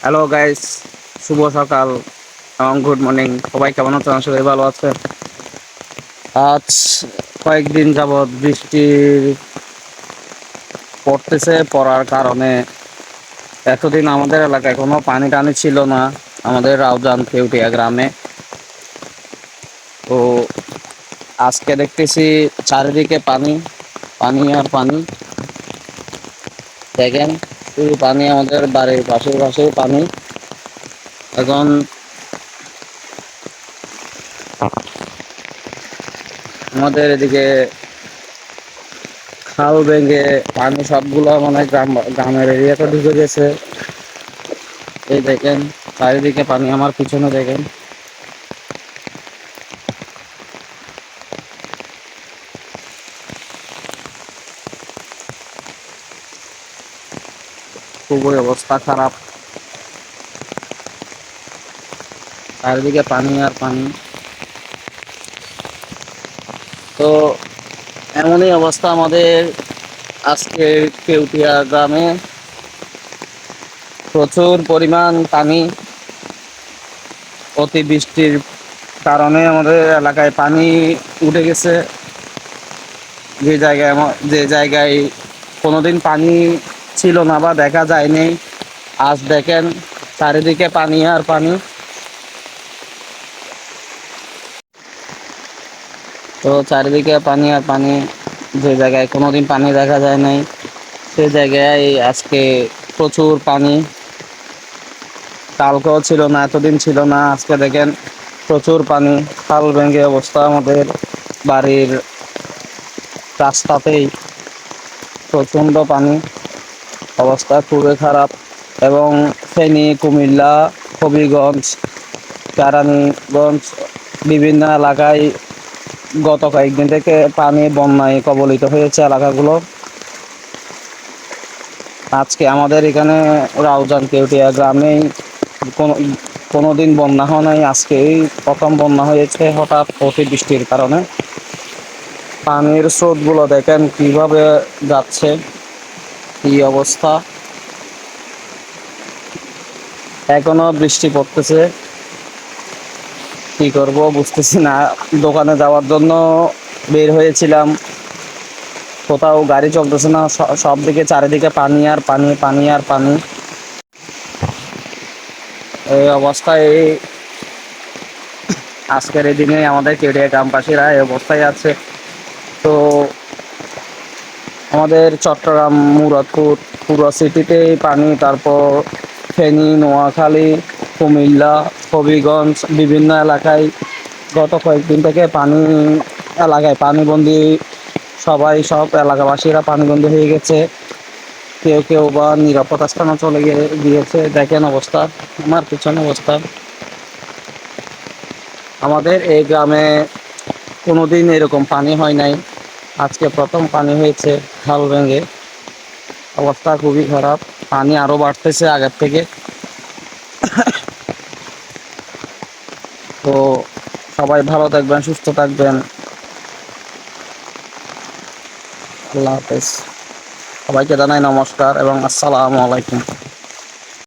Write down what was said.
Hello guys, শুভ সকাল এবং good morning. সবাই কেমন আছেন? আসলে ভালো আছে। আজ কয়েকদিন যাবৎ বৃষ্টি পড়তেছে, পড়ার কারণে এতদিন আমাদের এলাকায় কোনো পানি টানি ছিল না। আমাদের রাউজান কেউটিয়া গ্রামে তো আজকে দেখতেছি চারিদিকে পানি, পানি আর পানি। দেখেন, শুধু পানি, আমাদের বাড়ির পাশে পাশে পানি। এখন আমাদের এদিকে খাল ভেঙে পানি সবগুলো মানে গ্রামের এরিয়াতে ঢুকে গেছে। এই দেখেন, চারিদিকে পানি। আমার পিছনে দেখেন, খুবই অবস্থা খারাপ। চারিদিকে পানি আর পানি। তো এমনই অবস্থা আমাদের আজকে কেউটিয়া গ্রামে। প্রচুর পরিমাণ পানি, অতিবৃষ্টির কারণে আমাদের এলাকায় পানি উঠে গেছে। যে জায়গায় কোনোদিন পানি ছিল না বা দেখা যায়নি, আজ দেখেন চারিদিকে পানি আর পানি। তো চারিদিকে পানি আর পানি। যে জায়গায় কোনোদিন পানি দেখা যায় নাই, সে জায়গায় আজকে প্রচুর পানি। কালকেও ছিল না, এতদিন ছিল না, আজকে দেখেন প্রচুর পানি। খাল ভেঙে অবস্থা আমাদের বাড়ির রাস্তাতেই প্রচণ্ড পানি, অবস্থা খুবই খারাপ। এবং ফেনী, কুমিল্লা, হবিগঞ্জ, কেরানীগঞ্জ বিভিন্ন এলাকায় গত কয়েকদিন থেকে পানি বন্যায় কবলিত হয়েছে এলাকাগুলো। আজকে আমাদের এখানে রাউজান কেউটিয়া গ্রামেই কোনো কোনোদিন বন্যা হয় নাই, আজকেই প্রথম বন্যা হয়েছে হঠাৎ অতিবৃষ্টির কারণে। পানির স্রোতগুলো দেখেন কিভাবে যাচ্ছে, কি অবস্থা। এখনো বৃষ্টি পড়তেছে, কি করব বুঝতেছি না। দোকানে যাওয়ার জন্য বের হয়েছিলাম, কোথাও গাড়ি চলতেছে না, সব দিকে চারিদিকে পানি আর পানি, পানি আর পানি। এই অবস্থায় আজকের এই দিনে আমাদের কেউটিয়া গ্রামবাসীরা এই অবস্থায় আছে। তো আমাদের চট্টগ্রাম, মুরাদপুর পুরো সিটিতেই পানি। তারপর ফেনী, নোয়াখালী, কুমিল্লা, হবিগঞ্জ বিভিন্ন এলাকায় গত কয়েকদিন থেকে পানি, এলাকায় পানিবন্দী। সব এলাকাবাসীরা পানিবন্দী হয়ে গেছে। কেউ কেউ বা নিরাপদ স্থানে চলে গিয়েছে। দেখেন অবস্থা, আমার পিছনে অবস্থা। আমাদের এই গ্রামে কোনোদিন এরকম পানি হয় নাই, আজকে প্রথম পানি হয়েছে খাল ভেঙে। অবস্থা খুবই খারাপ, পানি আরো বাড়তেছে আগের থেকে। তো সবাই ভালো থাকবেন, সুস্থ থাকবেন। আল্লাহ হাফেজ। সবাইকে জানাই নমস্কার এবং আসসালামু আলাইকুম।